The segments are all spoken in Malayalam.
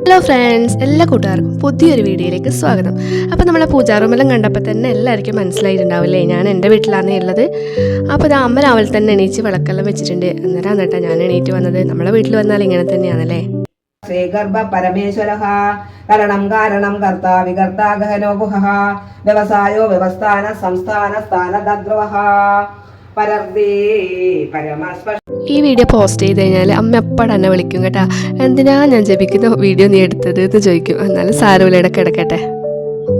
ഹലോ ഫ്രണ്ട്സ്, എല്ലാ കൂട്ടുകാർക്കും പുതിയൊരു വീഡിയോയിലേക്ക് സ്വാഗതം. അപ്പോൾ നമ്മളെ പൂജാറൂമെല്ലാം കണ്ടപ്പോൾ തന്നെ എല്ലാവർക്കും മനസ്സിലായിട്ടുണ്ടാവില്ലേ, ഞാൻ എൻ്റെ വീട്ടിലാണ് ഉള്ളത്. അപ്പോൾ ഇത് അമ്മ രാവിലെ തന്നെ എണീച്ച് വിളക്കെല്ലാം വെച്ചിട്ടുണ്ട്. അന്നേരം കേട്ടോ ഞാൻ എണീറ്റ് വന്നത്. നമ്മളെ വീട്ടിൽ വന്നാൽ ഇങ്ങനെ തന്നെയാണല്ലേ. ശ്രീഗർഭ പരമേശ്വര കരണം കാരണം കർത്താ വികർത്താ ഗഹനോ ഗുഹ വ്യവസായോ വ്യവസ്ഥാന സംസ്ഥാന സ്ഥാനദ്രുവ പരർദേ പരമസ്പ. ഈ വീഡിയോ പോസ്റ്റ് ചെയ്ത് കഴിഞ്ഞാൽ അമ്മ എപ്പോഴും എന്നെ വിളിക്കും കേട്ടോ. എന്തിനാ ഞാൻ ജപിക്കുന്ന വീഡിയോ നീ എടുത്തത് എന്ന് ചോദിക്കും. എന്നാലും സാരമില്ല, കിടക്കട്ടെ.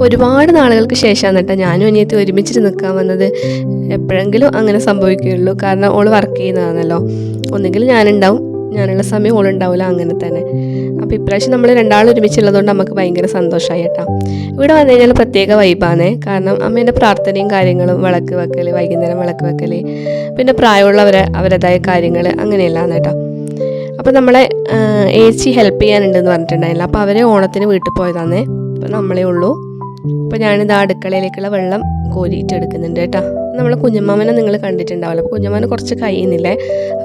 ഒരുപാട് നാളുകൾക്ക് ശേഷമാണ് കേട്ടോ ഞാനും അനിയത്തി ഒരുമിച്ചിട്ട് നിൽക്കാൻ വന്നത്. എപ്പോഴെങ്കിലും അങ്ങനെ സംഭവിക്കുകയുള്ളൂ, കാരണം ഓള് വർക്ക് ചെയ്യുന്നതാണല്ലോ. ഒന്നുകിൽ ഞാനുണ്ടാവും, ഞാനുള്ള സമയം ഓളുണ്ടാവില്ല, അങ്ങനെ തന്നെ. അപ്പോൾ ഇപ്രാവശ്യം നമ്മൾ രണ്ടാളും ഒരുമിച്ചുള്ളതുകൊണ്ട് നമുക്ക് ഭയങ്കര സന്തോഷമായി കേട്ടോ. ഇവിടെ വന്നു കഴിഞ്ഞാൽ പ്രത്യേക വൈബാണ്. കാരണം അമ്മേൻ്റെ പ്രാർത്ഥനയും കാര്യങ്ങളും, വിളക്ക് വെക്കൽ, വൈകുന്നേരം വിളക്ക് വെക്കൽ, പിന്നെ പ്രായമുള്ളവരെ അവരുടേതായ കാര്യങ്ങൾ, അങ്ങനെയെല്ലാം കേട്ടോ. അപ്പോൾ നമ്മളെ ഏച്ചി ഹെൽപ്പ് ചെയ്യാനുണ്ടെന്ന് പറഞ്ഞിട്ടുണ്ടായില്ല. അപ്പോൾ അവരെ ഓണത്തിന് വീട്ടിൽ പോയതാന്നേ. അപ്പോൾ നമ്മളേ ഉള്ളൂ. അപ്പോൾ ഞാനിത് അടുക്കളയിലേക്കുള്ള വെള്ളം കോരിയിട്ട് എടുക്കുന്നുണ്ട് കേട്ടോ. നമ്മളെ കുഞ്ഞമ്മാമനെ നിങ്ങൾ കണ്ടിട്ടുണ്ടാവില്ല. അപ്പോൾ കുഞ്ഞമ്മാനെ കുറച്ച് കഴിയുന്നില്ലേ,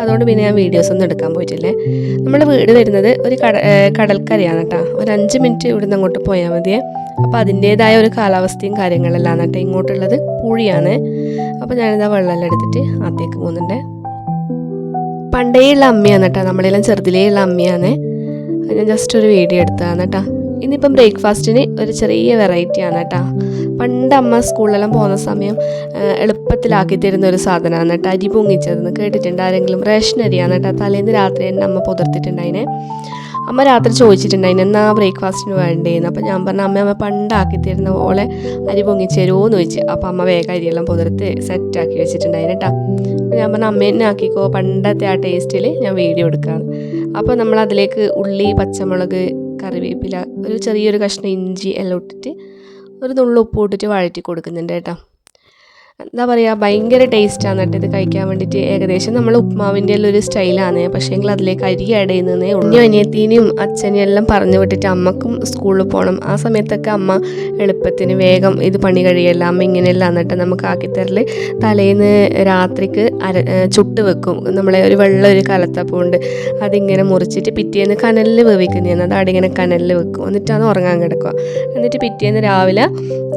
അതുകൊണ്ട് പിന്നെ ഞാൻ വീഡിയോസൊന്നും എടുക്കാൻ പോയിട്ടില്ലേ. നമ്മുടെ വീട് വരുന്നത് ഒരു കടൽക്കരയാണ് കേട്ടോ. ഒരു 5 മിനിറ്റ് ഇവിടുന്ന് അങ്ങോട്ട് പോയാൽ മതിയേ. അപ്പോൾ അതിൻ്റേതായ ഒരു കാലാവസ്ഥയും കാര്യങ്ങളെല്ലാം കേട്ടോ. ഇങ്ങോട്ടുള്ളത് പുഴിയാണ്. അപ്പോൾ ഞാനിതാ വെള്ളമെല്ലാം എടുത്തിട്ട് ആദ്യമേക്ക് പോകുന്നുണ്ട്. പണ്ടേയുള്ള അമ്മയാണ് കേട്ടോ, നമ്മളെല്ലാം ചെറുതിലേയുള്ള അമ്മയാണ്. ഞാൻ ജസ്റ്റ് ഒരു വീഡിയോ എടുത്തതാണ് കേട്ടോ. ഇന്നിപ്പം ബ്രേക്ക്ഫാസ്റ്റിന് ഒരു ചെറിയ വെറൈറ്റിയാണ് കേട്ടോ. പണ്ട് അമ്മ സ്കൂളിലെല്ലാം പോകുന്ന സമയം എളുപ്പത്തിലാക്കി തരുന്ന ഒരു സാധനമാണ് കേട്ടോ, അരി പൊങ്ങിച്ചതെന്ന് കേട്ടിട്ടുണ്ട് ആരെങ്കിലും? റേഷൻ അരിയാണ് കേട്ടോ. തലേന്ന് രാത്രി തന്നെ അമ്മ പുതിർത്തിട്ടുണ്ടായിനെ. അമ്മ രാത്രി ചോദിച്ചിട്ടുണ്ടായിന് എന്നാ ബ്രേക്ക്ഫാസ്റ്റിന് വേണ്ടേന്ന്. അപ്പം ഞാൻ പറഞ്ഞ അമ്മ പണ്ടാക്കി തരുന്ന പോലെ അരി പൊങ്ങിച്ച് തരുമോ എന്ന് ചോദിച്ചു. അപ്പോൾ അമ്മ വേഗം അരിയെല്ലാം പുതിർത്ത് സെറ്റാക്കി വെച്ചിട്ടുണ്ടായിന് കേട്ടോ. അപ്പോൾ ഞാൻ പറഞ്ഞ അമ്മ തന്നെ ആക്കിക്കോ, പണ്ടത്തെ ആ ടേസ്റ്റിൽ ഞാൻ വീഡിയോ എടുക്കുകയാണ്. അപ്പോൾ നമ്മൾ അതിലേക്ക് ഉള്ളി, പച്ചമുളക്, കറിവേപ്പില, ഒരു ചെറിയൊരു കഷ്ണം ഇഞ്ചി എല്ലാം ഇട്ടിട്ട് ഒരു നുള്ളു ഉപ്പ് ഇട്ടിട്ട് വഴറ്റി കൊടുക്കുന്നുണ്ട് കേട്ടോ. എന്താ പറയുക, ഭയങ്കര ടേസ്റ്റാണ് കേട്ടോ ഇത് കഴിക്കാൻ വേണ്ടിയിട്ട്. ഏകദേശം നമ്മൾ ഉപ്മാവിൻ്റെ എല്ലാം ഒരു സ്റ്റൈലാണ്. പക്ഷേങ്കിൽ അതിലേക്ക് അരി ആഡ് ചെയ്യുന്നതേ ഉള്ളൂ. അനിയത്തിനെയും അച്ഛനെയും എല്ലാം പറഞ്ഞു വിട്ടിട്ട് അമ്മക്കും സ്കൂളിൽ പോകണം. ആ സമയത്തൊക്കെ അമ്മ എളുപ്പത്തിന് വേഗം ഇത് പണി കഴിയല്ല. അമ്മ ഇങ്ങനെയെല്ലാം എന്നിട്ട് നമുക്ക് ആക്കിത്തരല്. തലേന്ന് രാത്രിക്ക് ചുട്ട് വെക്കും. നമ്മളെ ഒരു ഒരു കലത്തപ്പമുണ്ട്, അതിങ്ങനെ മുറിച്ചിട്ട് പിറ്റേന്ന് കനലിൽ വേവിക്കുന്നതാണ്. അത് അവിടെ ഇങ്ങനെ കനലിൽ വെക്കും, എന്നിട്ടാണ് ഉറങ്ങാൻ കിടക്കുക. എന്നിട്ട് പിറ്റേന്ന് രാവിലെ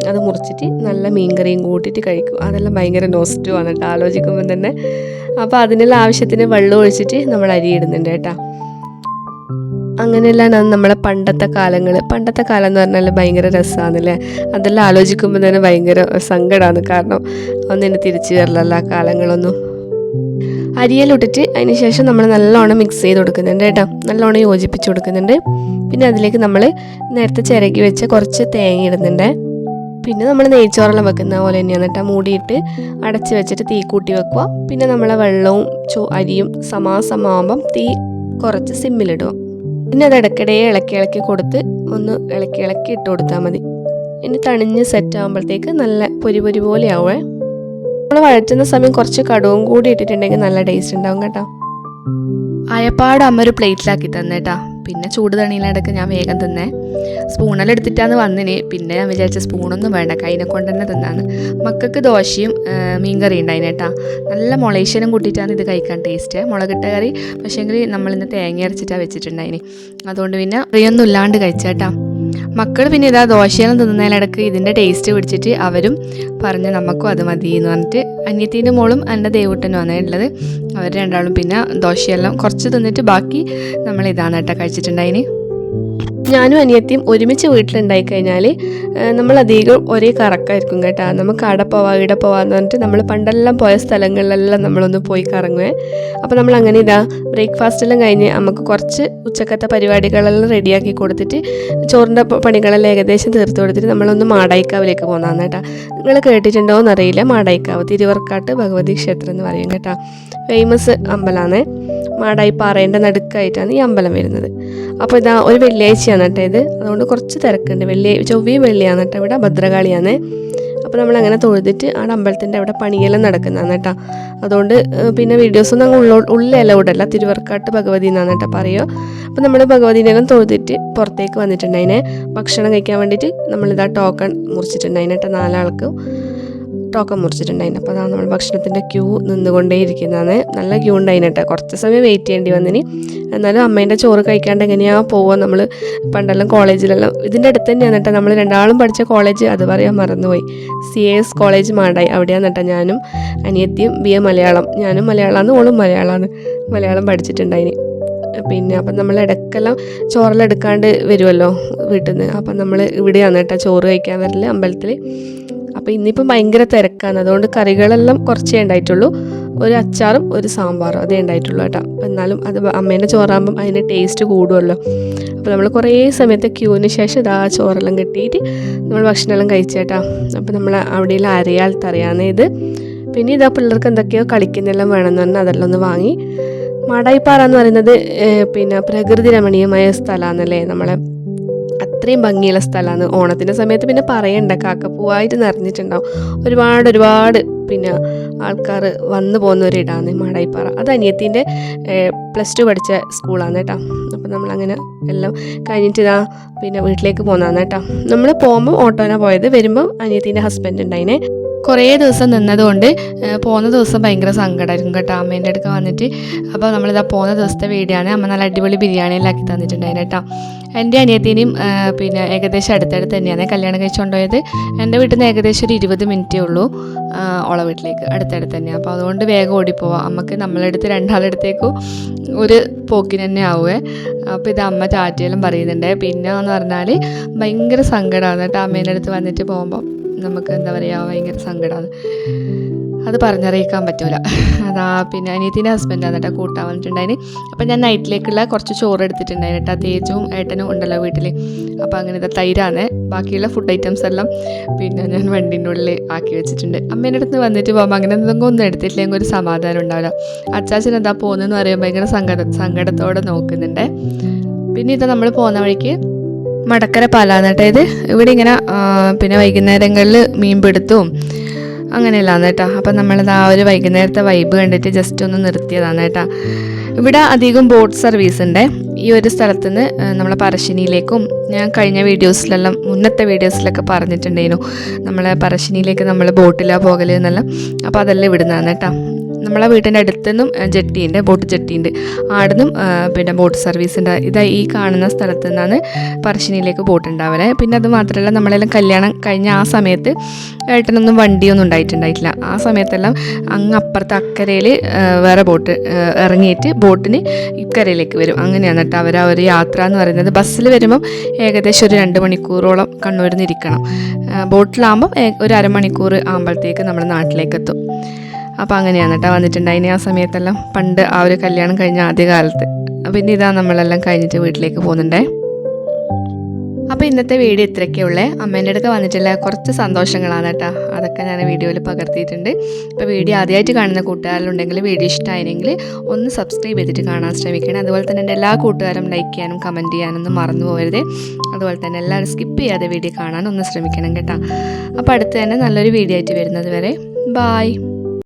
അത് മുറിച്ചിട്ട് നല്ല മീൻകറിയും കൂട്ടിയിട്ട് കഴിക്കും. അതെല്ലാം ഭയങ്കര നോസ്റ്റുമാണ് കേട്ടോ ആലോചിക്കുമ്പോൾ തന്നെ. അപ്പോൾ അതിനുള്ള ആവശ്യത്തിന് വെള്ളം ഒഴിച്ചിട്ട് നമ്മൾ അരി ഇടുന്നുണ്ട് കേട്ടോ. അങ്ങനെയെല്ലാം നമ്മളെ പണ്ടത്തെ കാലം എന്ന് പറഞ്ഞാൽ ഭയങ്കര രസമാണല്ലേ. അതെല്ലാം ആലോചിക്കുമ്പോൾ തന്നെ ഭയങ്കര സങ്കടമാണ്. കാരണം ഒന്നിനെ തിരിച്ചു വരില്ലല്ലോ ആ കാലങ്ങളൊന്നും. അരിയിലിട്ടിട്ട് അതിന് ശേഷം നമ്മൾ നല്ലോണം മിക്സ് ചെയ്ത് കൊടുക്കുന്നുണ്ട് കേട്ടോ. നല്ലോണം യോജിപ്പിച്ച് കൊടുക്കുന്നുണ്ട്. പിന്നെ അതിലേക്ക് നമ്മൾ നേരത്തെ ചിരകി വെച്ച കുറച്ച് തേങ്ങ ഇടുന്നുണ്ട്. പിന്നെ നമ്മൾ നെയ്ച്ചോറെല്ലാം വെക്കുന്ന പോലെ തന്നെയാണ് കേട്ടോ. മൂടിയിട്ട് അടച്ച് വെച്ചിട്ട് തീ കൂട്ടി വെക്കുക. പിന്നെ നമ്മളെ വെള്ളവും അരിയും സമാസമാകുമ്പം തീ കുറച്ച് സിമ്മിലിടുക. പിന്നെ അത് ഇടയ്ക്കിടെ ഇളക്കി കൊടുത്ത് ഒന്ന് ഇളക്കി ഇട്ട് കൊടുത്താൽ മതി. ഇനി തണിഞ്ഞ് സെറ്റ് ആകുമ്പോഴത്തേക്ക് നല്ല പൊരി പോലെ ആവുമേ. നമ്മൾ വഴറ്റുന്ന സമയം കുറച്ച് കടുവും കൂടി ഇട്ടിട്ടുണ്ടെങ്കിൽ നല്ല ടേസ്റ്റ് ഉണ്ടാവും കേട്ടോ. അയപ്പാട് അമ്മ ഒരു പ്ലേറ്റിലാക്കി തന്നേട്ടാ. പിന്നെ ചൂട് തണിയിലിടക്ക് ഞാൻ വേഗം തിന്നേ. സ്പൂണെല്ലാം എടുത്തിട്ടാണ് വന്നിന്. പിന്നെ ഞാൻ വിചാരിച്ച സ്പൂണൊന്നും വേണ്ട, കൈനെ കൊണ്ട് തന്നെ തിന്നാന്ന്. മക്കൾക്ക് ദോശയും മീൻകറി ഉണ്ടായിന് കേട്ടോ. നല്ല മുളേശ്വരം കൂട്ടിയിട്ടാണ് ഇത് കഴിക്കാൻ ടേസ്റ്റ്. മുളകിട്ട കറി പക്ഷേങ്കിൽ നമ്മളിന്ന് തേങ്ങ അരച്ചിട്ടാണ് വെച്ചിട്ടുണ്ടായിന്. അതുകൊണ്ട് പിന്നെ കറിയൊന്നും ഇല്ലാണ്ട് കഴിച്ചേട്ടാ. മക്കൾ പിന്നെ ഇതാ ദോശയെല്ലാം തിന്നുന്നതിലിടക്ക് ഇതിൻ്റെ ടേസ്റ്റ് പിടിച്ചിട്ട് അവരും പറഞ്ഞ് നമുക്കും അത് മതി എന്ന് പറഞ്ഞിട്ട് അനിയത്തീൻ്റെ മോളും എൻ്റെ ദേവൂട്ടനുമാണ് ഉള്ളത്. അവർ രണ്ടാളും പിന്നെ ദോശയെല്ലാം കുറച്ച് തിന്നിട്ട് ബാക്കി നമ്മളിതാണ് കേട്ടോ കഴിച്ചിട്ടുണ്ടായിന്. ഞാനും അനിയത്തിയും ഒരുമിച്ച് വീട്ടിലുണ്ടായി കഴിഞ്ഞാൽ നമ്മളധികം ഒരേ കറക്കമായിരിക്കും കേട്ടോ. നമുക്ക് അവിടെ പോവാം ഇവിടെ പോവാന്ന് പറഞ്ഞിട്ട് നമ്മൾ പണ്ടെല്ലാം പോയ സ്ഥലങ്ങളിലെല്ലാം നമ്മളൊന്ന് പോയി കറങ്ങുവേ. അപ്പോൾ നമ്മൾ അങ്ങനെ ഇതാ ബ്രേക്ക്ഫാസ്റ്റെല്ലാം കഴിഞ്ഞ് നമുക്ക് കുറച്ച് ഉച്ചക്കത്തെ പരിപാടികളെല്ലാം റെഡിയാക്കി കൊടുത്തിട്ട് ചോറിൻ്റെ പണികളെല്ലാം ഏകദേശം തീർത്ത് കൊടുത്തിട്ട് നമ്മളൊന്ന് മാടായിക്കാവിലേക്ക് പോകുന്നതാണ് കേട്ടോ. നിങ്ങൾ കേട്ടിട്ടുണ്ടോ എന്നറിയില്ല. മാടായിക്കാവ് തിരുവർക്കാട്ട് ഭഗവതി ക്ഷേത്രം എന്ന് പറയും കേട്ടോ. ഫേമസ് അമ്പലമാണ്. മാടായിപ്പാറേൻ്റെ നടുക്കായിട്ടാണ് ഈ അമ്പലം വരുന്നത്. അപ്പോൾ ഇതാ ഒരു വെള്ളിയാഴ്ചയാണ് കേട്ടോ ഇത്. അതുകൊണ്ട് കുറച്ച് തിരക്കുണ്ട്. ചൊവ്വയും വെള്ളിയാണ് കേട്ടോ. ഇവിടെ ഭദ്രകാളിയാണ്. അപ്പോൾ നമ്മളങ്ങനെ തൊഴുതിട്ട് ആ അമ്പലത്തിൻ്റെ അവിടെ പണിയെല്ലാം നടക്കുന്നതാണ് കേട്ടോ. അതുകൊണ്ട് പിന്നെ വീഡിയോസൊന്നും അങ്ങ് ഉള്ളിലെല്ലാം ഇടല്ല. തിരുവർക്കാട്ട് ഭഗവതി എന്നാണ് കേട്ടോ പറയുക. അപ്പോൾ നമ്മൾ ഭഗവതിനെല്ലാം തൊഴുതിട്ട് പുറത്തേക്ക് വന്നിട്ടുണ്ടായിനെ. ഭക്ഷണം കഴിക്കാൻ വേണ്ടിയിട്ട് നമ്മളിതാ ടോക്കൺ മുറിച്ചിട്ടുണ്ടായിന് കേട്ടോ. 4 ആൾക്ക് ടോക്കൺ മുറിച്ചിട്ടുണ്ടായിരുന്നു. അപ്പോൾ അതാണ് നമ്മൾ ഭക്ഷണത്തിൻ്റെ ക്യൂ നിന്നുകൊണ്ടേ ഇരിക്കുന്നതാണ്. നല്ല ക്യൂ ഉണ്ടായിരുന്നു കേട്ടോ. കുറച്ച് സമയം വെയിറ്റ് ചെയ്യേണ്ടി വന്നിന്. എന്നാലും അമ്മേൻ്റെ ചോറ് കഴിക്കാണ്ട് എങ്ങനെയാണ് പോവുക? നമ്മൾ പണ്ടെല്ലാം കോളേജിലെല്ലാം ഇതിൻ്റെ അടുത്ത് തന്നെയാണ് കേട്ടോ നമ്മൾ രണ്ടാളും പഠിച്ച കോളേജ്. അത് പറയാൻ മറന്നുപോയി. CAS കോളേജ് മാണ്ടായി. അവിടെയാണ് കേട്ടോ ഞാനും അനിയത്തിയും BA മലയാളം. ഞാനും മലയാളമാണ്, ഓളും മലയാളമാണ്. മലയാളം പഠിച്ചിട്ടുണ്ടായിന്. പിന്നെ അപ്പം നമ്മൾ ഇടയ്ക്കെല്ലാം ചോറെല്ലാം എടുക്കാണ്ട് വരുമല്ലോ വീട്ടിൽ നിന്ന്. അപ്പം നമ്മൾ ഇവിടെയാണ് കേട്ടോ ചോറ് കഴിക്കാൻ വരല്, അമ്പലത്തിൽ. അപ്പോൾ ഇന്നിപ്പം ഭയങ്കര തിരക്കാണ്. അതുകൊണ്ട് കറികളെല്ലാം കുറച്ചേ ഉണ്ടായിട്ടുള്ളൂ. ഒരു അച്ചാറും ഒരു സാമ്പാറും അതേ ഉണ്ടായിട്ടുള്ളൂ കേട്ടോ. അപ്പം എന്നാലും അത് അമ്മേൻ്റെ ചോറാകുമ്പം അതിന് ടേസ്റ്റ് കൂടുമല്ലോ. അപ്പോൾ നമ്മൾ കുറേ സമയത്ത് ക്യൂവിന് ശേഷം ഇതാ ചോറെല്ലാം കിട്ടിയിട്ട് നമ്മൾ ഭക്ഷണമെല്ലാം കഴിച്ചേട്ടാ. അപ്പോൾ നമ്മൾ അവിടെയുള്ള അരയാൾത്തറിയാവുന്ന ഇത്. പിന്നെ ഇതാ പിള്ളേർക്ക് എന്തൊക്കെയോ കളിക്കുന്നെല്ലാം വേണമെന്ന് പറഞ്ഞാൽ അതെല്ലാം ഒന്ന് വാങ്ങി. മാടായിപ്പാറ എന്ന് പറയുന്നത് പിന്നെ പ്രകൃതി രമണീയമായ സ്ഥലമാണല്ലേ. നമ്മളെ അത്രയും ഭംഗിയുള്ള സ്ഥലമാണ്. ഓണത്തിൻ്റെ സമയത്ത് പിന്നെ പറയണ്ട, കാക്കപ്പൂവായിട്ട് നിറഞ്ഞിട്ടുണ്ടാവും. ഒരുപാട് പിന്നെ ആൾക്കാർ വന്നു പോകുന്ന ഒരിടമാണ് മാടായിപ്പാറ. അത് അനിയത്തിൻ്റെ +2 പഠിച്ച സ്കൂളാണ് കേട്ടോ. അപ്പോൾ നമ്മളങ്ങനെ എല്ലാം കഴിഞ്ഞിട്ട് ഇതാ പിന്നെ വീട്ടിലേക്ക് പോകുന്നതാണ് കേട്ടോ. നമ്മൾ പോകുമ്പോൾ ഓട്ടോനാണ് പോയത്. വരുമ്പോൾ അനിയത്തിൻ്റെ ഹസ്ബൻഡ് ഉണ്ടായിനെ. കുറേ ദിവസം നിന്നതുകൊണ്ട് പോകുന്ന ദിവസം ഭയങ്കര സങ്കടമായിരിക്കും കേട്ടോ അമ്മേൻ്റെ അടുക്ക വന്നിട്ട്. അപ്പോൾ നമ്മളിതാ പോകുന്ന ദിവസത്തെ വീഡിയോ ആണ്. അമ്മ നല്ല അടിപൊളി ബിരിയാണിയെല്ലാം ആക്കി തന്നിട്ടുണ്ടായിരുന്നു കേട്ടോ. എൻ്റെ അനിയത്തിനെയും പിന്നെ ഏകദേശം അടുത്തടുത്ത് തന്നെയാണ് കല്യാണം കഴിച്ചുകൊണ്ടുപോയത്. എൻ്റെ വീട്ടിൽ നിന്ന് ഏകദേശം ഒരു 20 മിനിറ്റേ ഉള്ളൂ ഓളെ വീട്ടിലേക്ക്, അടുത്തടുത്ത് തന്നെയാണ്. അപ്പോൾ അതുകൊണ്ട് വേഗം ഓടിപ്പോവാം. അമ്മക്ക് നമ്മളടുത്ത് രണ്ടാളടുത്തേക്കും ഒരു പോക്കിന് തന്നെ ആവുമേ. അപ്പോൾ ഇത് അമ്മ ടാറ്റയെല്ലാം പറയുന്നുണ്ട്. പിന്നെ എന്ന് പറഞ്ഞാൽ ഭയങ്കര സങ്കടമാണ് കേട്ടോ അമ്മേൻ്റെ അടുത്ത് വന്നിട്ട് പോകുമ്പോൾ. നമുക്ക് എന്താ പറയുക, ഭയങ്കര സങ്കടമാണ്. അത് പറഞ്ഞറിയിക്കാൻ പറ്റൂല. അതാ പിന്നെ അനിയത്തിൻ്റെ ഹസ്ബൻഡാണ് കേട്ടോ കൂട്ടാൻ വന്നിട്ടുണ്ടായിന്. അപ്പം ഞാൻ നൈറ്റിലേക്കുള്ള കുറച്ച് ചോറ് എടുത്തിട്ടുണ്ടായിരുന്നു കേട്ടോ. തേജും ഏട്ടനും ഉണ്ടല്ലോ വീട്ടിൽ. അപ്പോൾ അങ്ങനത്തെ തൈരാണ്. ബാക്കിയുള്ള ഫുഡ് ഐറ്റംസ് എല്ലാം പിന്നെ ഞാൻ വണ്ടീൻ്റെ ഉള്ളിൽ ആക്കി വെച്ചിട്ടുണ്ട്. അമ്മേൻ്റെ അടുത്ത് വന്നിട്ട് പോകുമ്പോൾ അങ്ങനെ എന്തെങ്കിലും ഒന്നും എടുത്തിട്ടില്ലെങ്കിൽ ഒരു സമാധാനം ഉണ്ടാവില്ല. അച്ചാച്ചൻ എന്താ പോകുന്നതെന്ന് പറയുമ്പോൾ ഭയങ്കര സങ്കടത്തോടെ നോക്കുന്നുണ്ട്. പിന്നെ ഇത് നമ്മൾ പോകുന്ന വഴിക്ക് മടക്കര പാലാണ് കേട്ടോ ഇത്. ഇവിടെ ഇങ്ങനെ പിന്നെ വൈകുന്നേരങ്ങളിൽ മീൻ പിടുത്തവും അങ്ങനെയല്ലാന്ന് കേട്ടോ. അപ്പം നമ്മളത് ആ ഒരു വൈകുന്നേരത്തെ വൈബ് കണ്ടിട്ട് ജസ്റ്റ് ഒന്ന് നിർത്തിയതാണ് കേട്ടോ. ഇവിടെ അധികം ബോട്ട് സർവീസ് ഉണ്ട് ഈ ഒരു സ്ഥലത്ത് നിന്ന് നമ്മളെ പറശ്ശിനിയിലേക്കും. ഞാൻ കഴിഞ്ഞ വീഡിയോസിലെല്ലാം മുന്നത്തെ വീഡിയോസിലൊക്കെ പറഞ്ഞിട്ടുണ്ടായിരുന്നു നമ്മളെ പറശ്ശിനിയിലേക്ക് നമ്മൾ ബോട്ടിലാണ് പോകൽ എന്നെല്ലാം. അപ്പോൾ അതെല്ലാം ഇവിടുന്നാണ് കേട്ടോ. നമ്മളെ വീട്ടിൻ്റെ അടുത്തുനിന്നും ജെട്ടിയുണ്ട്, ബോട്ട് ജെട്ടിയുണ്ട്. ആടുന്നും പിന്നെ ബോട്ട് സർവീസ് ഉണ്ട്. ഇതാ ഈ കാണുന്ന സ്ഥലത്ത് നിന്നാണ് പറശ്ശിനിയിലേക്ക് ബോട്ട് ഉണ്ടാവല്. പിന്നെ അത് മാത്രമല്ല നമ്മളെല്ലാം കല്യാണം കഴിഞ്ഞ ആ സമയത്ത് ഏട്ടനൊന്നും വണ്ടിയൊന്നും ഉണ്ടായിട്ടില്ല. ആ സമയത്തെല്ലാം അങ്ങ് അപ്പുറത്ത് അക്കരയിൽ വേറെ ബോട്ട് ഇറങ്ങിയിട്ട് ബോട്ടിന് ഇക്കരയിലേക്ക് വരും. അങ്ങനെയാണ് കേട്ടോ ആ ഒരു യാത്ര എന്ന് പറയുന്നത്. ബസ്സിൽ വരുമ്പം ഏകദേശം ഒരു 2 മണിക്കൂറോളം കണ്ണൂരിൽ നിന്ന് ഇരിക്കണം. ബോട്ടിലാകുമ്പം ഒരു അരമണിക്കൂർ ആകുമ്പോഴത്തേക്ക് നമ്മുടെ നാട്ടിലേക്ക് എത്തും. അപ്പോൾ അങ്ങനെയാണ് കേട്ടോ വന്നിട്ടുണ്ടായിന് ആ സമയത്തെല്ലാം, പണ്ട് ആ ഒരു കല്യാണം കഴിഞ്ഞ ആദ്യ കാലത്ത്. പിന്നെ ഇതാ നമ്മളെല്ലാം കഴിഞ്ഞിട്ട് വീട്ടിലേക്ക് പോകുന്നുണ്ടേ. അപ്പോൾ ഇന്നത്തെ വീഡിയോ ഇത്രയൊക്കെയുള്ളേ. അമ്മേൻ്റെ അടുത്ത് വന്നിട്ടുള്ള കുറച്ച് സന്തോഷങ്ങളാണ് കേട്ടോ. അതൊക്കെ ഞാൻ വീഡിയോയിൽ പകർത്തിയിട്ടുണ്ട്. ഇപ്പോൾ വീഡിയോ ആദ്യമായിട്ട് കാണുന്ന കൂട്ടുകാരിലുണ്ടെങ്കിൽ വീഡിയോ ഇഷ്ടമായെങ്കിൽ ഒന്ന് സബ്സ്ക്രൈബ് ചെയ്തിട്ട് കാണാൻ ശ്രമിക്കണം. അതുപോലെ തന്നെ എൻ്റെ എല്ലാ കൂട്ടുകാരും ലൈക്ക് ചെയ്യാനും കമൻറ്റ് ചെയ്യാനൊന്നും മറന്നു പോകരുത്. അതുപോലെ തന്നെ എല്ലാവരും സ്കിപ്പ് ചെയ്യാതെ വീഡിയോ കാണാൻ ഒന്ന് ശ്രമിക്കണം കേട്ടോ. അപ്പോൾ അടുത്ത് തന്നെ നല്ലൊരു വീഡിയോ ആയിട്ട് വരുന്നത് വരെ ബായ്.